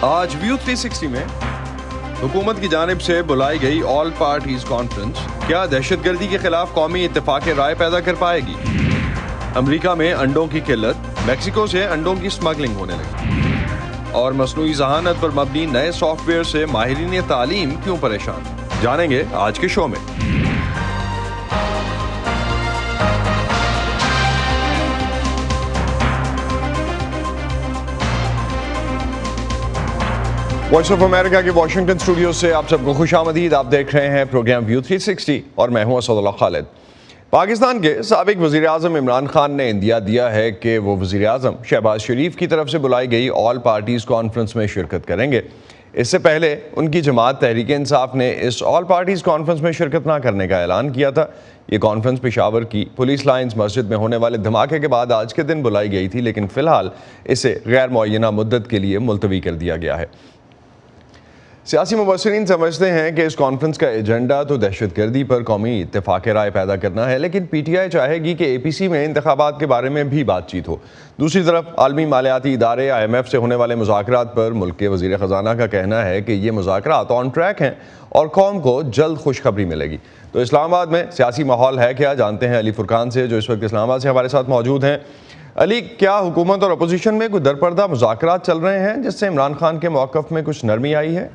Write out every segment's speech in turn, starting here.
آج ویو 360 میں حکومت کی جانب سے بلائی گئی آل پارٹیز کانفرنس کیا دہشت گردی کے خلاف قومی اتفاق رائے پیدا کر پائے گی؟ امریکہ میں انڈوں کی قلت، میکسیکو سے انڈوں کی سمگلنگ ہونے لگی، اور مصنوعی ذہانت پر مبنی نئے سافٹ ویئر سے ماہرین تعلیم کیوں پریشان؟ جانیں گے آج کے شو میں۔ وائس آف امریکہ کے واشنگٹن اسٹوڈیو سے آپ سب کو خوش آمدید۔ آپ دیکھ رہے ہیں پروگرام ویو 360 اور میں ہوں اسد اللہ خالد۔ پاکستان کے سابق وزیر اعظم عمران خان نے اندیا دیا ہے کہ وہ وزیر اعظم شہباز شریف کی طرف سے بلائی گئی آل پارٹیز کانفرنس میں شرکت کریں گے۔ اس سے پہلے ان کی جماعت تحریک انصاف نے اس آل پارٹیز کانفرنس میں شرکت نہ کرنے کا اعلان کیا تھا۔ یہ کانفرنس پشاور کی پولیس لائنز مسجد میں ہونے والے دھماکے کے بعد آج کے دن بلائی گئی تھی، لیکن فی الحال اسے غیر معینہ مدت کے لیے ملتوی کر دیا گیا ہے۔ سیاسی مبصرین سمجھتے ہیں کہ اس کانفرنس کا ایجنڈا تو دہشت گردی پر قومی اتفاق رائے پیدا کرنا ہے، لیکن پی ٹی آئی چاہے گی کہ اے پی سی میں انتخابات کے بارے میں بھی بات چیت ہو۔ دوسری طرف عالمی مالیاتی ادارے IMF سے ہونے والے مذاکرات پر ملک کے وزیر خزانہ کا کہنا ہے کہ یہ مذاکرات آن ٹریک ہیں اور قوم کو جلد خوشخبری ملے گی۔ تو اسلام آباد میں سیاسی ماحول ہے کیا؟ جانتے ہیں علی فرقان سے، جو اس وقت اسلام آباد سے ہمارے ساتھ موجود ہیں۔ علی، کیا حکومت اور اپوزیشن میں کوئی درپردہ مذاکرات چل رہے ہیں جس سے عمران خان کے موقف میں کچھ نرمی آئی ہے؟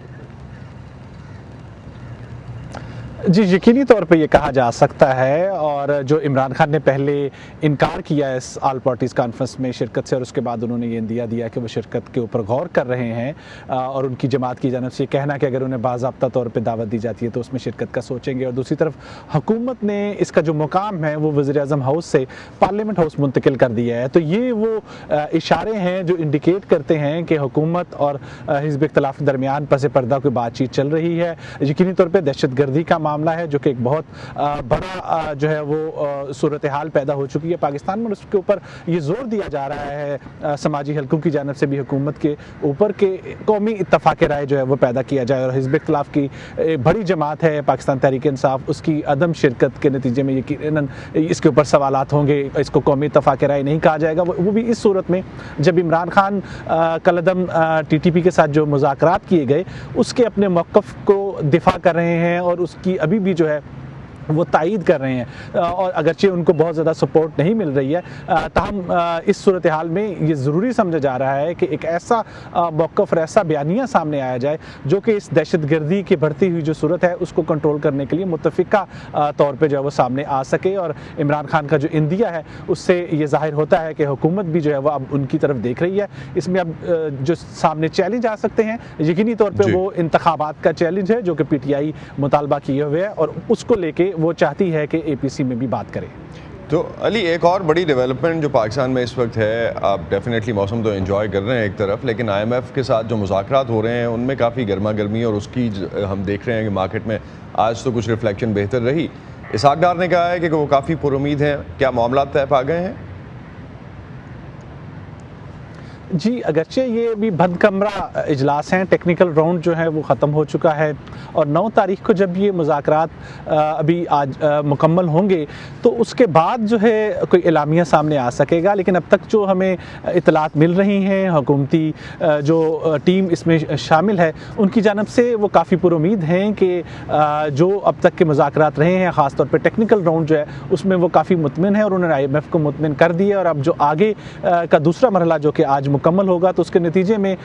جی، یقینی طور پہ یہ کہا جا سکتا ہے، اور جو عمران خان نے پہلے انکار کیا اس آل پارٹیز کانفرنس میں شرکت سے، اور اس کے بعد انہوں نے یہ اندیا دیا کہ وہ شرکت کے اوپر غور کر رہے ہیں، اور ان کی جماعت کی جانب سے یہ کہنا کہ اگر انہیں باضابطہ طور پہ دعوت دی جاتی ہے تو اس میں شرکت کا سوچیں گے۔ اور دوسری طرف حکومت نے اس کا جو مقام ہے وہ وزیر اعظم ہاؤس سے پارلیمنٹ ہاؤس منتقل کر دیا ہے۔ تو یہ وہ اشارے ہیں جو انڈیکیٹ کرتے ہیں کہ حکومت اور حزب اختلاف کے درمیان پس پردہ کوئی بات چیت چل رہی ہے۔ یقینی طور پہ دہشت گردی کا معاملہ ہے جو کہ ایک بہت بڑا جو ہے وہ صورتحال پیدا ہو چکی ہے پاکستان میں، اور اس کے اوپر یہ زور دیا جا رہا ہے سماجی حلقوں کی جانب سے بھی حکومت کے اوپر کہ قومی اتفاق رائے جو ہے وہ پیدا کیا جائے۔ اور حزب اختلاف کی بڑی جماعت ہے پاکستان تحریک انصاف، اس کی عدم شرکت کے نتیجے میں یقیناً اس کے اوپر سوالات ہوں گے۔ اس کو قومی اتفاق رائے نہیں کہا جائے گا، وہ بھی اس صورت میں جب عمران خان کالعدم TTP کے ساتھ جو مذاکرات کیے گئے اس کے اپنے موقف کو دفاع کر رہے ہیں، اور اس کی ابھی بھی جو ہے وہ تائید کر رہے ہیں، اور اگرچہ ان کو بہت زیادہ سپورٹ نہیں مل رہی ہے، تاہم اس صورتحال میں یہ ضروری سمجھا جا رہا ہے کہ ایک ایسا موقف اور ایسا بیانیہ سامنے آیا جائے جو کہ اس دہشت گردی کی بڑھتی ہوئی جو صورت ہے اس کو کنٹرول کرنے کے لیے متفقہ طور پہ جو ہے وہ سامنے آ سکے۔ اور عمران خان کا جو اندیا ہے اس سے یہ ظاہر ہوتا ہے کہ حکومت بھی جو ہے وہ اب ان کی طرف دیکھ رہی ہے۔ اس میں اب جو سامنے چیلنج آ سکتے ہیں یقینی طور پہ وہ انتخابات کا چیلنج ہے جو کہ PTI مطالبہ کیے ہوئے ہے، اور اس کو لے کے وہ چاہتی ہے کہ APC میں بھی بات کرے۔ تو علی، ایک اور بڑی ڈیولپمنٹ جو پاکستان میں اس وقت ہے، آپ ڈیفینیٹلی موسم تو انجوائے کر رہے ہیں ایک طرف، لیکن IMF کے ساتھ جو مذاکرات ہو رہے ہیں ان میں کافی گرما گرمی، اور اس کی ہم دیکھ رہے ہیں کہ مارکیٹ میں آج تو کچھ ریفلیکشن بہتر رہی۔ اسحاق ڈار نے کہا ہے کہ وہ کافی پر امید ہیں، کیا معاملات طے پا گئے ہیں؟ جی، اگرچہ یہ بھی بند کمرہ اجلاس ہیں، ٹیکنیکل راؤنڈ جو ہے وہ ختم ہو چکا ہے، اور 9 تاریخ کو جب یہ مذاکرات ابھی آج مکمل ہوں گے تو اس کے بعد جو ہے کوئی اعلامیہ سامنے آ سکے گا۔ لیکن اب تک جو ہمیں اطلاعات مل رہی ہیں، حکومتی جو ٹیم اس میں شامل ہے ان کی جانب سے وہ کافی پر امید ہیں کہ جو اب تک کے مذاکرات رہے ہیں، خاص طور پہ ٹیکنیکل راؤنڈ جو ہے اس میں وہ کافی مطمئن ہے، اور انہوں نے IMF کو مطمئن کر دیا۔ اور اب جو آگے کا دوسرا مرحلہ جو کہ آج مکمل ہوگا تو اس کے نتیجے میں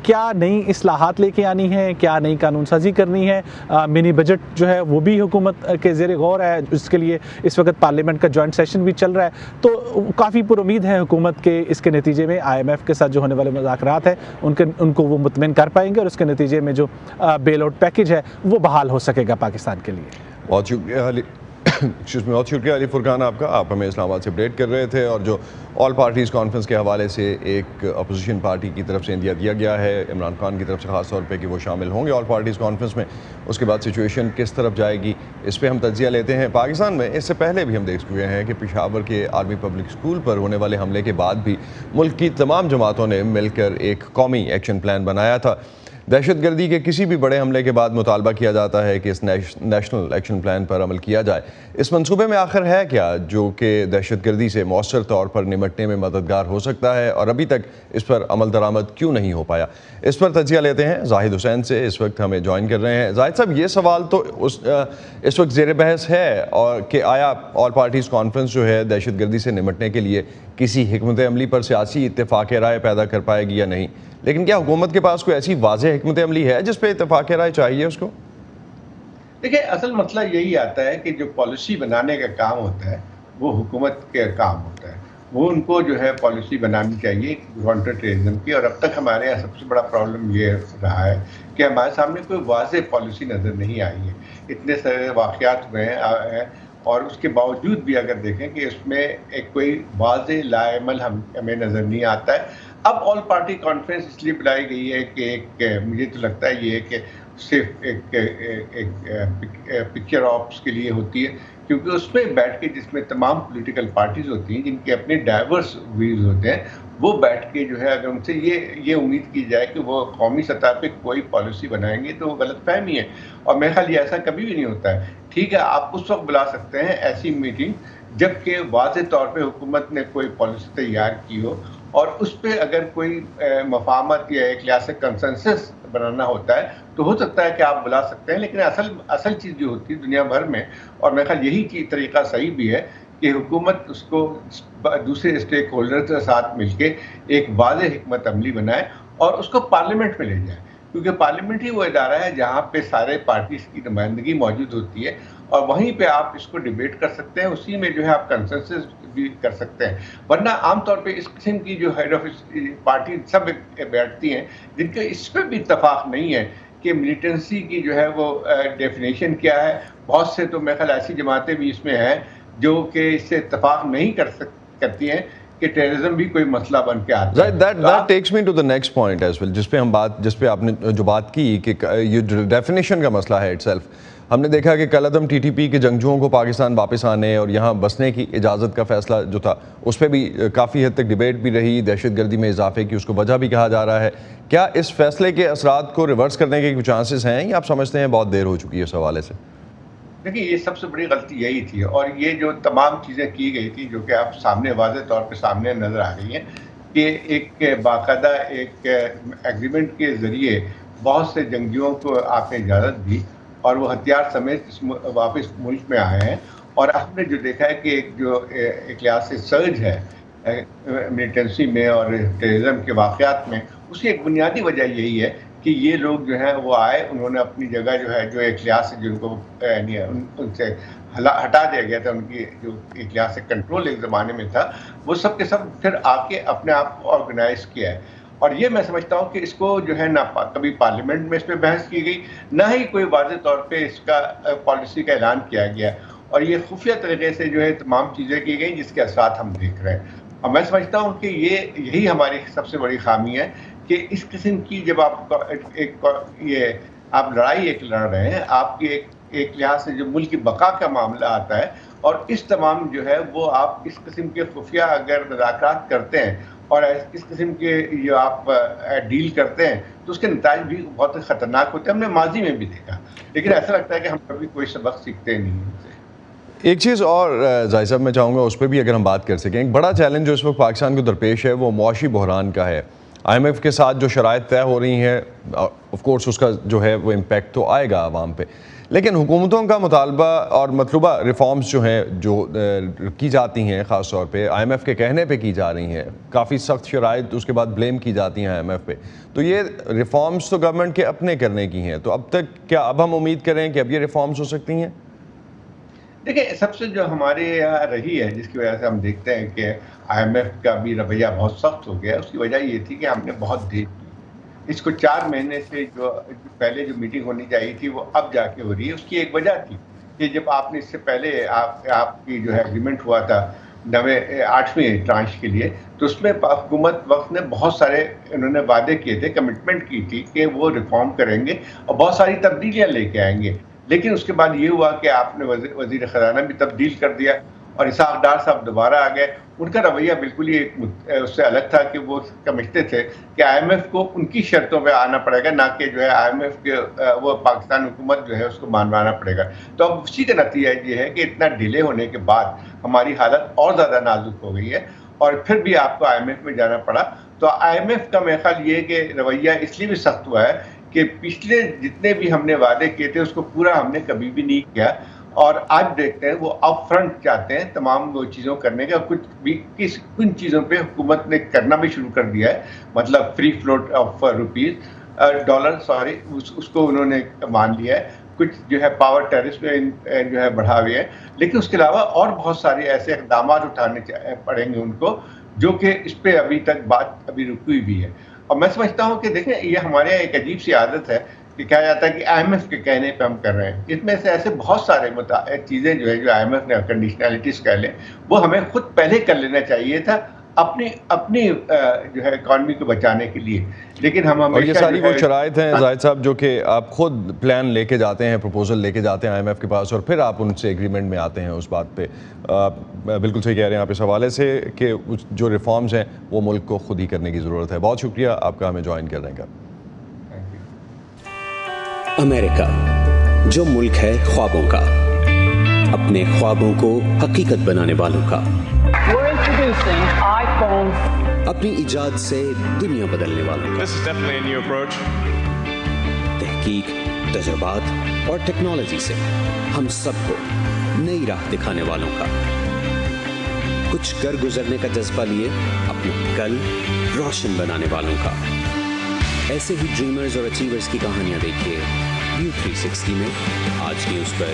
کیا نئی اصلاحات لے کے آنی ہے، کیا نئی قانون سازی کرنی ہے، منی بجٹ جو ہے وہ بھی حکومت کے زیر غور ہے، اس کے لیے اس وقت پارلیمنٹ کا جوائنٹ سیشن بھی چل رہا ہے۔ تو کافی پر امید ہے حکومت کے اس کے نتیجے میں IMF کے ساتھ جو ہونے والے مذاکرات ہیں ان کو وہ مطمئن کر پائیں گے، اور اس کے نتیجے میں جو بیل آؤٹ پیکج ہے وہ بحال ہو سکے گا پاکستان کے لیے۔ بہت شکریہ علی فرقان آپ کا، آپ ہمیں اسلام آباد سے اپڈیٹ کر رہے تھے۔ اور جو آل پارٹیز کانفرنس کے حوالے سے ایک اپوزیشن پارٹی کی طرف سے اندیا دیا گیا ہے عمران خان کی طرف سے خاص طور پہ کہ وہ شامل ہوں گے آل پارٹیز کانفرنس میں، اس کے بعد سچویشن کس طرف جائے گی اس پہ ہم تجزیہ لیتے ہیں۔ پاکستان میں اس سے پہلے بھی ہم دیکھ چکے ہیں کہ پشاور کے آرمی پبلک اسکول پر ہونے والے حملے کے بعد بھی ملک کی تمام جماعتوں نے مل کر ایک قومی ایکشن پلان بنایا تھا، دہشت گردی کے کسی بھی بڑے حملے کے بعد مطالبہ کیا جاتا ہے کہ اس نیشنل ایکشن پلان پر عمل کیا جائے. اس منصوبے میں آخر ہے کیا جو کہ دہشت گردی سے مؤثر طور پر نمٹنے میں مددگار ہو سکتا ہے, اور ابھی تک اس پر عمل درآمد کیوں نہیں ہو پایا؟ اس پر تجزیہ لیتے ہیں زاہد حسین سے, اس وقت ہمیں جوائن کر رہے ہیں. زاہد صاحب, یہ سوال تو اس وقت زیر بحث ہے اور کہ آیا آل پارٹیز کانفرنس جو ہے دہشت گردی سے نمٹنے کے لیے کسی حکمت عملی پر سیاسی اتفاق رائے پیدا کر پائے گی یا نہیں, لیکن کیا حکومت کے پاس کوئی ایسی واضح حکمت عملی ہے جس پہ اتفاق رائے چاہیے اس کو؟ دیکھیں, اصل مسئلہ یہی آتا ہے کہ جو پالیسی بنانے کا کام ہوتا ہے وہ حکومت کا کام ہوتا ہے. وہ ان کو جو ہے پالیسی بنانی چاہیے کاؤنٹر ٹیررزم کی, اور اب تک ہمارے یہاں سب سے بڑا پرابلم یہ رہا ہے کہ ہمارے سامنے کوئی واضح پالیسی نظر نہیں آئی ہے. اتنے سارے واقعات ہوئے ہیں اور اس کے باوجود بھی اگر دیکھیں کہ اس میں ایک کوئی واضح لائعمل ہمیں نظر نہیں آتا ہے. اب آل پارٹی کانفرنس اس لیے بلائی گئی ہے کہ ایک مجھے تو لگتا ہے یہ کہ صرف ایک پکچر آپس کے لیے ہوتی ہے, کیونکہ اس میں بیٹھ کے جس میں تمام پولیٹیکل پارٹیز ہوتی ہیں جن کے اپنے ڈائیورس ویوز ہوتے ہیں, وہ بیٹھ کے جو ہے اگر ان سے یہ امید کی جائے کہ وہ قومی سطح پہ کوئی پالیسی بنائیں گے تو وہ غلط فہمی ہے. اور میرے خیال یہ ایسا کبھی بھی نہیں ہوتا ہے. ٹھیک ہے, آپ اس وقت بلا سکتے ہیں ایسی میٹنگ جب کہ واضح طور پہ حکومت نے کوئی پالیسی تیار کی ہو اور اس پہ اگر کوئی مفاہمت یا ایک لحاظ سے کنسنسس بنانا ہوتا ہے تو ہو سکتا ہے کہ آپ بلا سکتے ہیں. لیکن اصل چیز جو ہوتی ہے دنیا بھر میں, اور میرے خیال یہی چیز طریقہ صحیح بھی ہے, کہ حکومت اس کو دوسرے اسٹیک ہولڈر کے ساتھ مل کے ایک واضح حکمت عملی بنائے اور اس کو پارلیمنٹ میں لے جائے, کیونکہ پارلیمنٹ ہی وہ ادارہ ہے جہاں پہ سارے پارٹیز کی نمائندگی موجود ہوتی ہے اور وہیں پہ آپ اس کو ڈیبیٹ کر سکتے ہیں, اسی میں جو ہے آپ کنسنسس بھی کر سکتے ہیں. ورنہ عام طور پہ اس قسم کی جو ہیڈ آف پارٹی سب بیٹھتی ہیں جن کے اس پہ بھی اتفاق نہیں ہے کہ ملیٹنسی کی جو ہے وہ ڈیفینیشن کیا ہے. بہت سے تو میرے خیال ایسی جماعتیں بھی اس میں ہیں جو کہ اس سے اتفاق نہیں کرتی ہیں کہ ٹیررزم بھی کوئی مسئلہ بن کے آتا ہے. That takes me to the next point as well, جس پہ آپ نے جو بات کی کہ یہ ڈیفینیشن کا مسئلہ ہے itself. ہم نے دیکھا کہ کل عدم ٹی ٹی پی کے جنگجوؤں کو پاکستان واپس آنے اور یہاں بسنے کی اجازت کا فیصلہ جو تھا اس پہ بھی کافی حد تک ڈیبیٹ بھی رہی, دہشت گردی میں اضافے کی اس کو وجہ بھی کہا جا رہا ہے. کیا اس فیصلے کے اثرات کو ریورس کرنے کے چانسز ہیں یا آپ سمجھتے ہیں بہت دیر ہو چکی ہے اس حوالے سے؟ دیکھیے, یہ سب سے بڑی غلطی یہی تھی, اور یہ جو تمام چیزیں کی گئی تھی جو کہ آپ سامنے واضح طور پہ سامنے نظر آ رہی ہیں کہ ایک باقاعدہ ایک ایگریمنٹ کے ذریعے بہت سے جنگجوؤں کو آپ نے اجازت دی اور وہ ہتھیار سمیت واپس ملک میں آئے ہیں. اور ہم نے جو دیکھا ہے کہ ایک لحاظ سے سرج ہے ملیٹنسی میں اور ٹیررزم کے واقعات میں, اس کی ایک بنیادی وجہ یہی ہے کہ یہ لوگ جو ہیں وہ آئے, انہوں نے اپنی جگہ جو ہے جو ایک لحاظ سے جن کو ان سے ہٹا دیا گیا تھا, ان کی جو ایک لحاظ سے کنٹرول ایک زمانے میں تھا, وہ سب کے سب پھر آ کے اپنے آپ کو آرگنائز کیا ہے. اور یہ میں سمجھتا ہوں کہ اس کو جو ہے نہ کبھی پارلیمنٹ میں اس پہ بحث کی گئی, نہ ہی کوئی واضح طور پہ اس کا پالیسی کا اعلان کیا گیا, اور یہ خفیہ طریقے سے جو ہے تمام چیزیں کی گئیں جس کے اثرات ہم دیکھ رہے ہیں. اور میں سمجھتا ہوں کہ یہی ہماری سب سے بڑی خامی ہے کہ اس قسم کی جب آپ لڑائی ایک لڑ رہے ہیں, آپ کی ایک لحاظ سے جو ملک کی بقا کا معاملہ آتا ہے, اور اس تمام جو ہے وہ آپ اس قسم کے خفیہ اگر مذاکرات کرتے ہیں اور اس قسم کے جو آپ ڈیل کرتے ہیں تو اس کے نتائج بھی بہت خطرناک ہوتے ہیں. ہم نے ماضی میں بھی دیکھا, لیکن ایسا لگتا ہے کہ ہم کبھی کوئی سبق سیکھتے نہیں ہیں. ایک چیز اور زاہد صاحب میں چاہوں گا اس پہ بھی اگر ہم بات کر سکیں, ایک بڑا چیلنج جو اس وقت پاکستان کو درپیش ہے وہ معاشی بحران کا ہے. آئی ایم ایف کے ساتھ جو شرائط طے ہو رہی ہیں آف کورس اس کا جو ہے وہ امپیکٹ تو آئے گا عوام پہ, لیکن حکومتوں کا مطالبہ اور مطلوبہ ریفارمز جو ہیں جو کی جاتی ہیں خاص طور پہ آئی ایم ایف کے کہنے پہ کی جا رہی ہیں, کافی سخت شرائط اس کے بعد بلیم کی جاتی ہیں آئی ایم ایف پہ, تو یہ ریفارمز تو گورنمنٹ کے اپنے کرنے کی ہیں, تو اب تک کیا اب ہم امید کریں کہ اب یہ ریفارمز ہو سکتی ہیں؟ دیکھیں, سب سے جو ہمارے یہاں رہی ہے جس کی وجہ سے ہم دیکھتے ہیں کہ آئی ایم ایف کا بھی رویہ بہت سخت ہو گیا, اس کی وجہ یہ تھی کہ ہم نے بہت دیر کی. اس کو 4 مہینے سے جو پہلے جو میٹنگ ہونی چاہیے تھی وہ اب جا کے ہو رہی ہے. اس کی ایک وجہ تھی کہ جب آپ نے اس سے پہلے آپ کی جو ہے ایگریمنٹ ہوا تھا 8ویں ٹرانش کے لیے, تو اس میں حکومت وقت نے بہت سارے انہوں نے وعدے کیے تھے, کمٹمنٹ کی تھی کہ وہ ریفارم کریں گے اور بہت ساری تبدیلیاں لے کے آئیں گے. لیکن اس کے بعد یہ ہوا کہ آپ نے وزیر خزانہ بھی تبدیل کر دیا اور اسحاق ڈار صاحب دوبارہ آ گئے. ان کا رویہ بالکل ہی اس سے الگ تھا کہ وہ سمجھتے تھے کہ آئی ایم ایف کو ان کی شرطوں پہ آنا پڑے گا, نہ کہ جو ہے آئی ایم ایف کے وہ پاکستان حکومت جو ہے اس کو مانوانا پڑے گا. تو اب اسی کا نتیجہ یہ ہے کہ اتنا ڈیلے ہونے کے بعد ہماری حالت اور زیادہ نازک ہو گئی ہے, اور پھر بھی آپ کو آئی ایم ایف میں جانا پڑا. تو آئی ایم ایف کا میرا خیال یہ کہ رویہ اس لیے بھی سخت ہوا ہے کہ پچھلے جتنے بھی ہم نے وعدے کیے تھے اس کو پورا ہم نے کبھی بھی نہیں کیا, اور آج دیکھتے ہیں وہ اپ فرنٹ چاہتے ہیں تمام وہ چیزوں کرنے کا. کچھ بھی کن چیزوں پہ حکومت نے کرنا بھی شروع کر دیا ہے, مطلب فری فلوٹ آف ڈالر اس کو انہوں نے مان لیا ہے. کچھ جو ہے پاور ٹیرس میں جو ہے بڑھا ہوئے ہیں, لیکن اس کے علاوہ اور بہت سارے ایسے اقدامات اٹھانے پڑیں گے ان کو, جو کہ اس پہ ابھی تک بات ابھی رکی ہوئی ہے. اور میں سمجھتا ہوں کہ دیکھیں یہ ہمارے یہاں ایک عجیب سی عادت ہے کہ کہا جاتا ہے کہ آئی ایم ایف کے کہنے پہ ہم کر رہے ہیں. اس میں سے ایسے بہت سارے چیزیں جو ہے جو آئی ایم ایف نے کنڈیشنلٹیز کہہ لیں, وہ ہمیں خود پہلے کر لینا چاہیے تھا اپنی جو ہے اکانومی کو بچانے کے لیے. لیکن ہم اور یہ ہمیشہ ساری وہ شرائط ہیں زاہد صاحب جو کہ آپ خود پلان لے کے جاتے ہیں, پروپوزل لے کے جاتے ہیں آئی ایم ایف کے پاس, اور پھر آپ ان سے ایگریمنٹ میں آتے ہیں اس بات پہ. بالکل صحیح کہہ رہے ہیں آپ اس حوالے سے کہ جو ریفارمز ہیں وہ ملک کو خود ہی کرنے کی ضرورت ہے. بہت شکریہ آپ کا ہمیں جوائن کرنے کا. امریکہ جو ملک ہے خوابوں کا, اپنے خوابوں کو حقیقت بنانے والوں کا, اپنی ایجاد سے دنیا بدلنے والوں کا, تحقیق, تجربات اور ٹیکنالوجی سے ہم سب کو نئی راہ دکھانے والوں کا, کچھ کر گزرنے کا جذبہ لیے اپنا کل روشن بنانے والوں کا. ایسے ہی ڈریمرز اور اچیورز کی کہانیاں دیکھیے ویو 360 میں آج نیوز پر.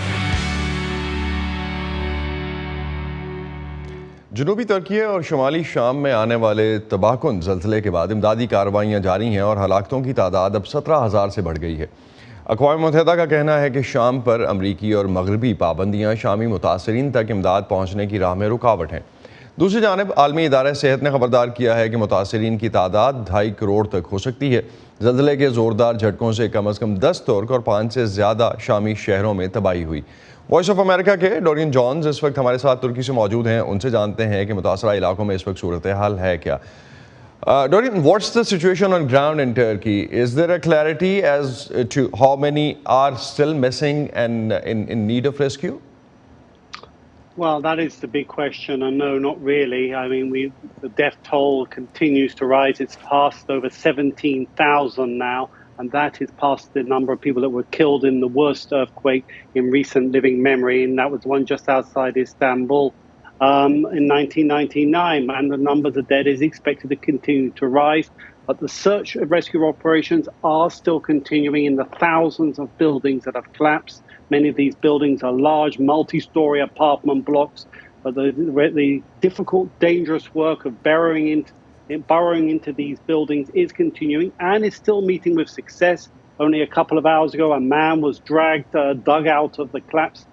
جنوبی ترکیے اور شمالی شام میں آنے والے تباہ کن زلزلے کے بعد امدادی کارروائیاں جاری ہیں اور ہلاکتوں کی تعداد اب 17,000 سے بڑھ گئی ہے. اقوام متحدہ کا کہنا ہے کہ شام پر امریکی اور مغربی پابندیاں شامی متاثرین تک امداد پہنچنے کی راہ میں رکاوٹ ہیں. دوسری جانب عالمی ادارہ صحت نے خبردار کیا ہے کہ متاثرین کی تعداد 2.5 کروڑ تک ہو سکتی ہے. زلزلے کے زوردار جھٹکوں سے کم از کم 10 ترک اور 5 سے زیادہ شامی شہروں میں تباہی ہوئی. وائس آف امریکہ کے ڈورین جونز اس وقت ہمارے ساتھ ترکی سے موجود ہیں, ان سے جانتے ہیں کہ متاثرہ علاقوں میں اس وقت صورتحال ہے کیا. Dorian, what's the situation on ground in Turkey? Is there a clarity as to how many are still missing and in need of rescue? Well, that is the big question, and no, not really. I mean, the death toll continues to rise. It's passed over 17,000 now, and that is past the number of people that were killed in the worst earthquake in recent living memory, and that was one just outside Istanbul in 1999, and the numbers of dead is expected to continue to rise. But the search and rescue operations are still continuing in the thousands of buildings that have collapsed. Many of these buildings are large, multi-story apartment blocks. But the difficult, dangerous work of burrowing into these buildings is continuing and is still meeting with success. Only a couple of hours ago, a man was dug out of the collapsed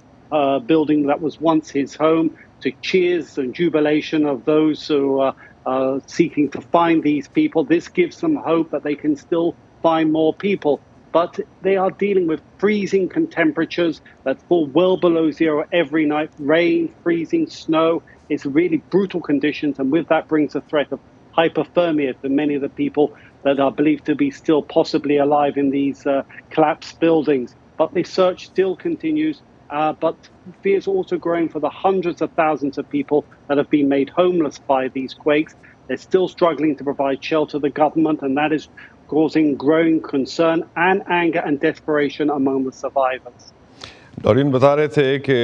building that was once his home, to cheers and jubilation of those who are seeking to find these people. This gives them hope that they can still find more people. But they are dealing with freezing temperatures that fall well below zero every night. Rain, freezing, snow. It's really brutal conditions, and with that brings a threat of hypothermia to many of the people that are believed to be still possibly alive in these collapsed buildings. But the search still continues. But fears are also growing for the hundreds of thousands of people that have been made homeless by these quakes. They're still struggling to provide shelter to the government, and that is causing growing concern and anger and desperation among the survivors. ڈورین بتا رہے تھے کہ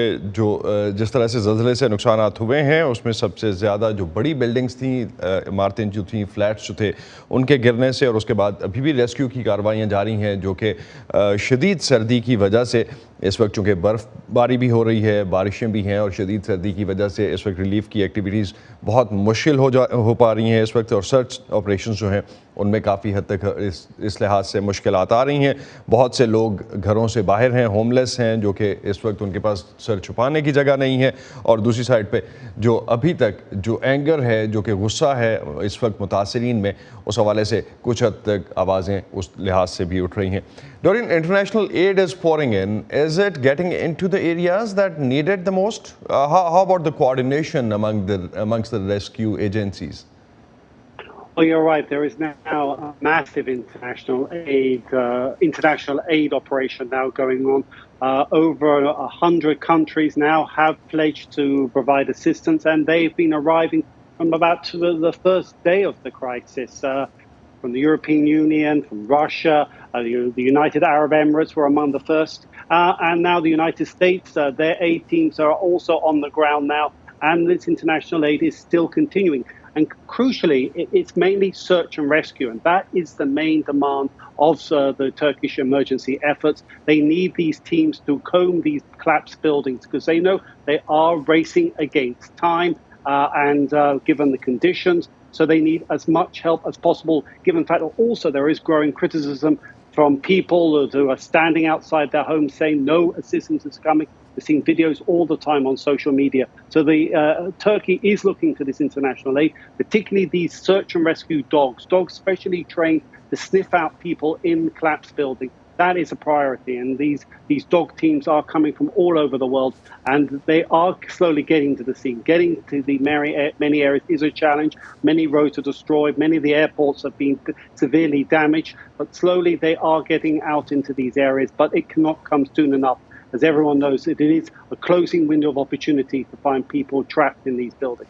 جس طرح سے زلزلے سے نقصانات ہوئے ہیں اس میں سب سے زیادہ جو بڑی بلڈنگز تھیں, عمارتیں جو تھیں, فلیٹس جو تھے, ان کے گرنے سے, اور اس کے بعد ابھی بھی ریسکیو کی کارروائیاں جاری ہیں جو کہ شدید سردی کی وجہ سے اس وقت چونکہ برف باری بھی ہو رہی ہے, بارشیں بھی ہیں, اور شدید سردی کی وجہ سے اس وقت ریلیف کی ایکٹیویٹیز بہت مشکل ہو پا رہی ہیں اس وقت, اور سرچ آپریشنز جو ہیں ان میں کافی حد تک اس لحاظ سے مشکلات آ رہی ہیں. بہت سے لوگ گھروں سے باہر ہیں, ہوملیس ہیں, جو کہ اس وقت ان کے پاس سر چھپانے کی جگہ نہیں ہے. اور دوسری سائڈ پہ جو ابھی تک جو اینگر ہے, جو کہ غصہ ہے اس وقت متاثرین میں, اس حوالے سے کچھ حد تک آوازیں اس لحاظ سے بھی اٹھ رہی ہیں. During international aid is pouring in, is it getting into the areas that need it the most? How about the coordination amongst the rescue agencies? Well, you're right. There is now a massive international aid operation now going on. Over 100 countries now have pledged to provide assistance, and they've been arriving from about the first day of the crisis. From the European Union, from Russia, the United Arab Emirates were among the first, and now the United States. Their aid teams are also on the ground now, and this international aid is still continuing. And crucially, it's mainly search and rescue, and that is the main demand of the Turkish emergency efforts. They need these teams to comb these collapsed buildings because they know they are racing against time and given the conditions. So they need as much help as possible, given the fact that also there is growing criticism from people who are standing outside their homes saying no assistance is coming. We're seeing videos all the time on social media. So Turkey is looking to this international aid, particularly these search and rescue dogs specially trained to sniff out people in collapsed buildings. That is a priority, and these dog teams are coming from all over the world, and they are slowly getting to the scene. Getting to the many areas is a challenge. Many roads are destroyed. Many of the airports have been severely damaged, but slowly they are getting out into these areas, but it cannot come soon enough. As everyone knows, it is a closing window of opportunity to find people trapped in these buildings.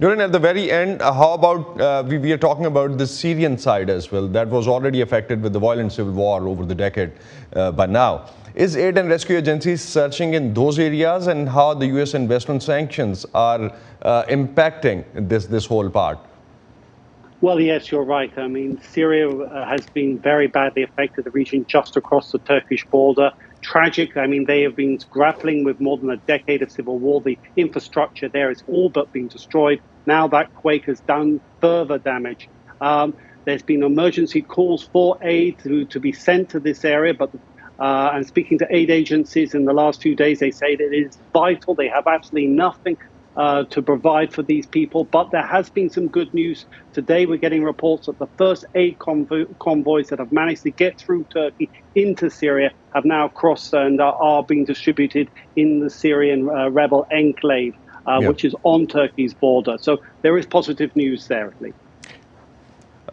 During at the very end, how about we are talking about the Syrian side as well, that was already affected with the violent civil war over the decade by now. Is aid and rescue agencies searching in those areas, and how the US investment sanctions are impacting this whole part? Well, yes, you're right. I mean, Syria has been very badly affected, the region just across the Turkish border. Tragic. I mean, they have been grappling with more than a decade of civil war. The infrastructure there is all but being destroyed. Now that quake has done further damage. There's been emergency calls for aid to be sent to this area, but and speaking to aid agencies in the last few days, they say that it is vital. They have absolutely nothing to provide for these people. But there has been some good news. Today we're getting reports that the first aid convoys that have managed to get through Turkey into Syria have now crossed and are being distributed in the Syrian rebel enclave, which is on Turkey's border. So there is positive news there at least.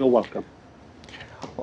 You're welcome.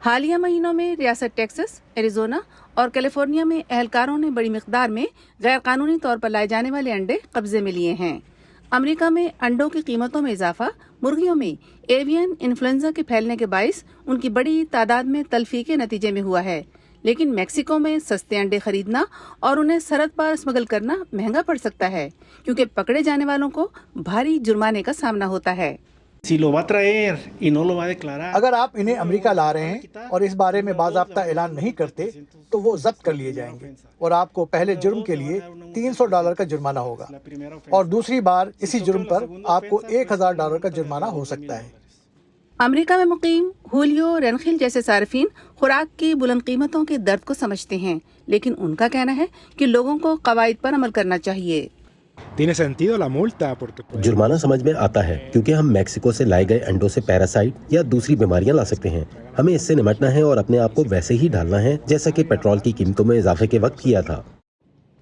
حالیہ مہینوں میں ریاست Texas, Arizona اور California میں اہلکاروں نے بڑی مقدار میں غیر قانونی طور پر لائے جانے والے انڈے قبضے میں لیے ہیں۔ امریکہ میں انڈوں کی قیمتوں میں اضافہ مرغیوں میں ایوین انفلوئنزا کے پھیلنے کے باعث ان کی بڑی تعداد میں تلفی کے نتیجے میں ہوا ہے، لیکن میکسیکو میں سستے انڈے خریدنا اور انہیں سرحد پر اسمگل کرنا مہنگا پڑ سکتا ہے، کیونکہ پکڑے جانے والوں کو بھاری جرمانے کا سامنا ہوتا ہے۔ اگر آپ انہیں امریکہ لا رہے ہیں اور اس بارے میں باضابطہ اعلان نہیں کرتے تو وہ ضبط کر لیے جائیں گے اور آپ کو پہلے جرم کے لیے $300 کا جرمانہ ہوگا اور دوسری بار اسی جرم پر آپ کو $1000 کا جرمانہ ہو سکتا ہے۔ امریکہ میں مقیم ہولیو رینخل جیسے صارفین خوراک کی بلند قیمتوں کے درد کو سمجھتے ہیں، لیکن ان کا کہنا ہے کہ لوگوں کو قواعد پر عمل کرنا چاہیے۔ جرمانہ سمجھ میں آتا ہے کیونکہ ہم میکسیکو سے لائے گئے انڈوں سے پیراسائٹ یا دوسری بیماریاں لا سکتے ہیں۔ ہمیں اس سے نمٹنا ہے اور اپنے آپ کو ویسے ہی ڈھالنا ہے جیسا کہ پیٹرول کی قیمتوں میں اضافے کے وقت کیا تھا۔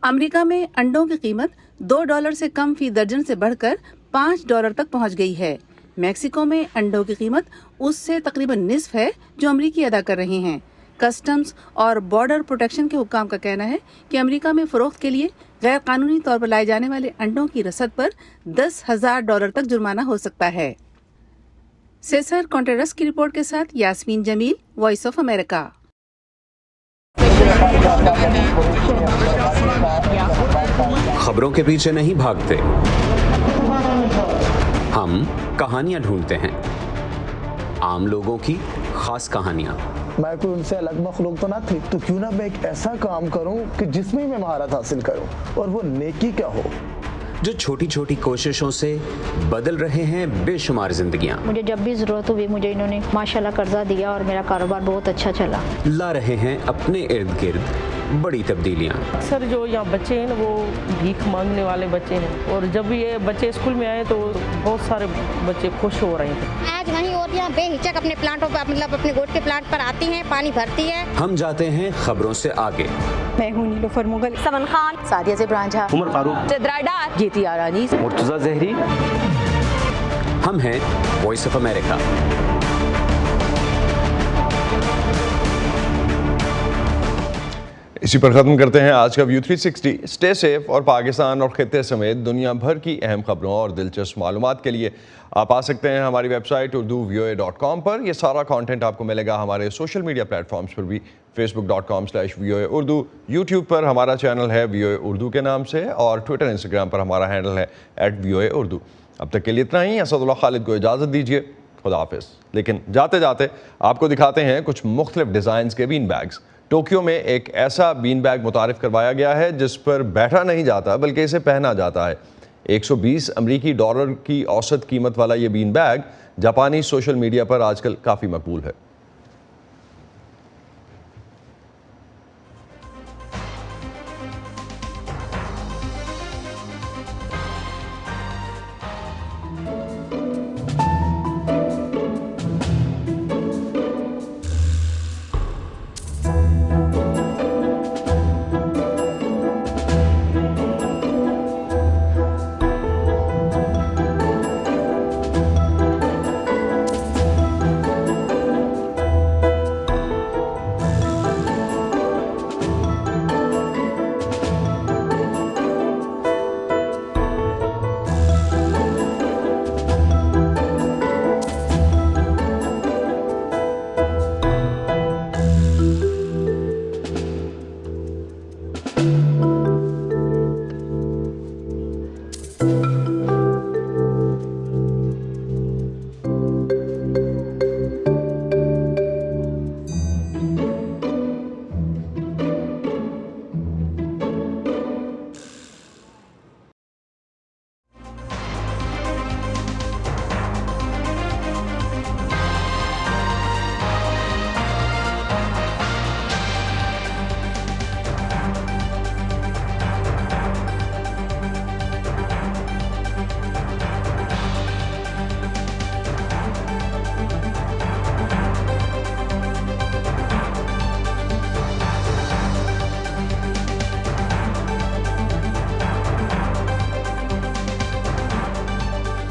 امریکہ میں انڈوں کی قیمت $2 سے کم فی درجن سے بڑھ کر $5 تک پہنچ گئی ہے۔ میکسیکو میں انڈوں کی قیمت اس سے تقریباً نصف ہے جو امریکی ادا کر رہے ہیں۔ کسٹمز اور بارڈر پروٹیکشن کے حکام کا کہنا ہے کہ امریکہ میں فروخت کے لیے غیر قانونی طور پر لائے جانے والے انڈوں کی رسد پر $10,000 تک جرمانہ ہو سکتا ہے۔ سیسر کانٹریرس کی رپورٹ کے ساتھ یاسمین جمیل، وائس آف امریکہ۔ خبروں کے پیچھے نہیں بھاگتے، ہم کہانیاں ڈھونڈتے ہیں، عام لوگوں کی خاص کہانیاں۔ میں کوئی ان سے الگ مخلوق تو نہ تھی، تو کیوں نہ میں ایک ایسا کام کروں کہ جس میں میں مہارت حاصل کروں اور وہ نیکی کیا ہو، جو چھوٹی چھوٹی کوششوں سے بدل رہے ہیں بے شمار زندگیاں۔ مجھے جب بھی ضرورت ہوئی مجھے انہوں نے ماشاءاللہ قرضہ دیا اور میرا کاروبار بہت اچھا چلا۔ لا رہے ہیں اپنے ارد گرد بڑی تبدیلیاں۔ اکثر جو یہاں بچے ہیں وہ بھیک مانگنے والے بچے ہیں، اور جب یہ بچے اسکول میں آئے تو بہت سارے بچے خوش ہو رہے ہیں۔ آج وہیں عورتیں بے ہچک اپنے پلانٹوں پر، مطلب اپنے گوٹ کے پلانٹ پر آتی ہیں، پانی بھرتی ہے۔ ہم جاتے ہیں خبروں سے آگے۔ میں ہوں نیلوفر مغل، سمن خان، سعدیہ زبران جھا، عمر فاروق، چترا ڈار، گیتی آرانی، مرتضیٰ زہری۔ ہم ہیں وائس آف امریکہ۔ اسی پر ختم کرتے ہیں آج کا ویو 360۔ اسٹے سیف اور پاکستان اور خطے سمیت دنیا بھر کی اہم خبروں اور دلچسپ معلومات کے لیے آپ آ سکتے ہیں ہماری ویب سائٹ urduvoa.com پر۔ یہ سارا کانٹینٹ آپ کو ملے گا ہمارے سوشل میڈیا پلیٹ فارمز پر بھی، facebook.com/VOA Urdu، یوٹیوب پر ہمارا چینل ہے VOA اردو کے نام سے، اور ٹویٹر انسٹاگرام پر ہمارا ہینڈل ہے @VOA Urdu۔ اب تک کے لیے اتنا ہی۔ اسد اللہ خالد کو اجازت دیجیے، خدا حافظ۔ لیکن جاتے جاتے آپ کو دکھاتے ہیں کچھ مختلف ڈیزائنز کے بین بیگز۔ ٹوکیو میں ایک ایسا بین بیگ متعارف کروایا گیا ہے جس پر بیٹھا نہیں جاتا بلکہ اسے پہنا جاتا ہے۔ $120 کی اوسط قیمت والا یہ بین بیگ جاپانی سوشل میڈیا پر آج کل کافی مقبول ہے۔